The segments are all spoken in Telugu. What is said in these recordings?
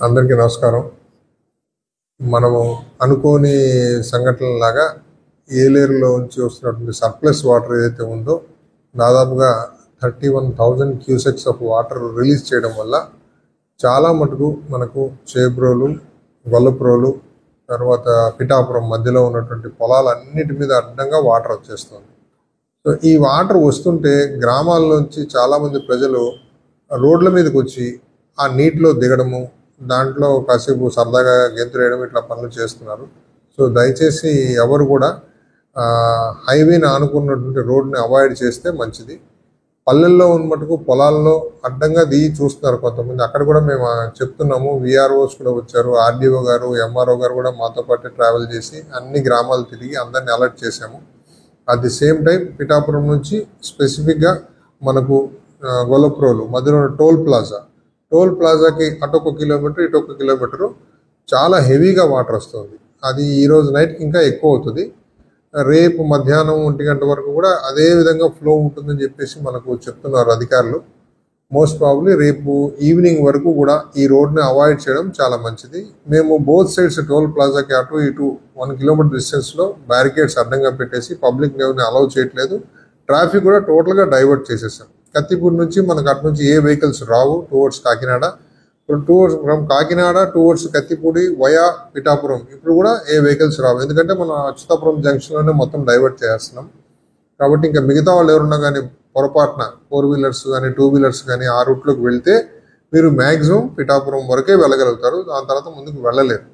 అందరికీ నమస్కారం. మనము అనుకోని సంఘటనలాగా ఏలేరులో నుంచి వస్తున్నటువంటి సర్ప్లస్ వాటర్ ఏదైతే ఉందో దాదాపుగా 31,000 క్యూసెక్స్ ఆఫ్ వాటర్ రిలీజ్ చేయడం వల్ల చాలా మటుకు మనకు చేబ్రోలు, గొల్లప్రోలు, తర్వాత పిఠాపురం మధ్యలో ఉన్నటువంటి పొలాలన్నిటి మీద అడ్డంగా వాటర్ వచ్చేస్తుంది. సో ఈ వాటర్ వస్తుంటే గ్రామాల్లోంచి చాలామంది ప్రజలు రోడ్ల మీదకి వచ్చి ఆ నీటిలో దిగడము, దాంట్లో కాసేపు సరదాగా గెంతులేయడం ఇట్లా పనులు చేస్తున్నారు. సో దయచేసి ఎవరు కూడా హైవేని ఆనుకున్నటువంటి రోడ్ని అవాయిడ్ చేస్తే మంచిది. పల్లెల్లో ఉన్న మటుకు పొలాల్లో అడ్డంగా దిగి చూస్తున్నారు కొంతమంది. అక్కడ కూడా మేము చెప్తున్నాము, విఆర్ఓస్ కూడా వచ్చారు, ఆర్డీఓ గారు, ఎంఆర్ఓ గారు కూడా మాతో పాటు ట్రావెల్ చేసి అన్ని గ్రామాలు తిరిగి అందరిని అలర్ట్ చేశాము. At the same time Pithapuram నుంచి స్పెసిఫిక్గా మనకు గొల్లప్రోలు మధ్యలో టోల్ ప్లాజాకి అటొక కిలోమీటర్ ఇటొక కిలోమీటరు చాలా హెవీగా వాటర్ వస్తుంది. అది ఈరోజు నైట్కి ఇంకా ఎక్కువ అవుతుంది. రేపు మధ్యాహ్నం 1 గంట వరకు కూడా అదే విధంగా ఫ్లో ఉంటుందని చెప్పేసి మనకు చెప్తున్నారు అధికారులు. మోస్ట్ ప్రాబబ్లీ రేపు ఈవినింగ్ వరకు కూడా ఈ రోడ్ని అవాయిడ్ చేయడం చాలా మంచిది. మేము బోత్ సైడ్స్ టోల్ ప్లాజాకి అటు ఇటు 1 కిలోమీటర్ డిస్టెన్స్లో బ్యారికేడ్స్ అడ్డంగా పెట్టేసి పబ్లిక్ ఎవరిని అలౌ చేయట్లేదు. ట్రాఫిక్ కూడా టోటల్గా డైవర్ట్ చేసేసాం. కత్తిపూడి నుంచి మనకు అటు నుంచి ఏ వెహికల్స్ రావు towards Kakinada. From Kakinada towards Kattipudi via Pithapuram ఇప్పుడు కూడా ఏ వెహికల్స్ రావు, ఎందుకంటే మనం అచ్యుతాపురం జంక్షన్లోనే మొత్తం డైవర్ట్ చేస్తున్నాం. కాబట్టి ఇంకా మిగతా వాళ్ళు ఎవరున్నా కానీ పొరపాటున 4 వీలర్స్ కానీ 2 వీలర్స్ కానీ ఆ రూట్లోకి వెళ్తే మీరు మ్యాక్సిమం పిఠాపురం వరకే వెళ్ళగలుగుతారు, దాని తర్వాత ముందుకు వెళ్ళలేరు.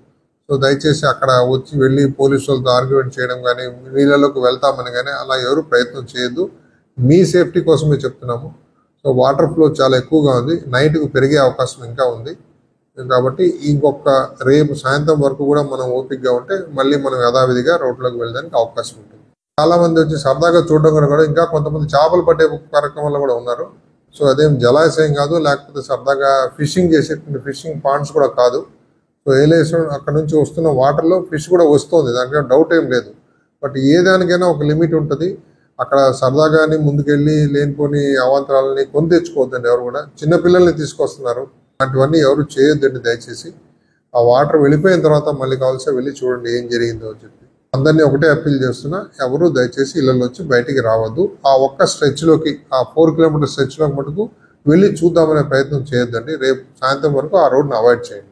సో దయచేసి అక్కడ వచ్చి వెళ్ళి పోలీసు వాళ్ళతో ఆర్గ్యుమెంట్ చేయడం కానీ నీళ్ళలోకి వెళ్తామని కానీ అలా ఎవరు ప్రయత్నం చేయొద్దు. మీ సేఫ్టీ కోసమే చెప్తున్నాము. సో వాటర్ ఫ్లో చాలా ఎక్కువగా ఉంది, నైట్కు పెరిగే అవకాశం ఇంకా ఉంది. కాబట్టి ఇంకొక రేపు సాయంత్రం వరకు కూడా మనం ఓపికగా ఉంటే మళ్ళీ మనం యథావిధిగా రోడ్లోకి వెళ్ళడానికి అవకాశం ఉంటుంది. చాలా మంది వచ్చి సరదాగా చూడడం కూడా ఇంకా కొంతమంది చేపలు పట్టే కార్యక్రమంలో కూడా ఉన్నారు. సో అదేం జలాశయం కాదు, లేకపోతే సరదాగా ఫిషింగ్ చేసేటువంటి ఫిషింగ్ పాండ్స్ కూడా కాదు. సో ఏలేసం అక్కడ నుంచి వస్తున్న వాటర్లో ఫిష్ కూడా వస్తుంది, దానికైనా డౌట్ ఏం లేదు. బట్ ఏ దానికైనా ఒక లిమిట్ ఉంటుంది. అక్కడ సరదాగాని ముందుకెళ్ళి లేనిపోని అవాంతరాలని కొని తెచ్చుకోవద్దండి. ఎవరు కూడా చిన్నపిల్లల్ని తీసుకొస్తున్నారు, అటువంటివన్నీ ఎవరు చేయొద్దండి దయచేసి. ఆ వాటర్ వెళ్ళిపోయిన తర్వాత మళ్ళీ కావాల్సి వెళ్ళి చూడండి ఏం జరిగిందో అని చెప్పి అందరినీ ఒకటే అప్పీల్ చేస్తున్నా, ఎవరు దయచేసి ఇళ్ళలో వచ్చి బయటికి రావద్దు. ఆ ఒక్క స్ట్రెచ్లోకి, ఆ 4 కిలోమీటర్ స్ట్రెచ్లోకి మటుకు వెళ్ళి చూద్దామనే ప్రయత్నం చేయొద్దండి. రేపు సాయంత్రం వరకు ఆ రోడ్ని అవాయిడ్ చేయండి.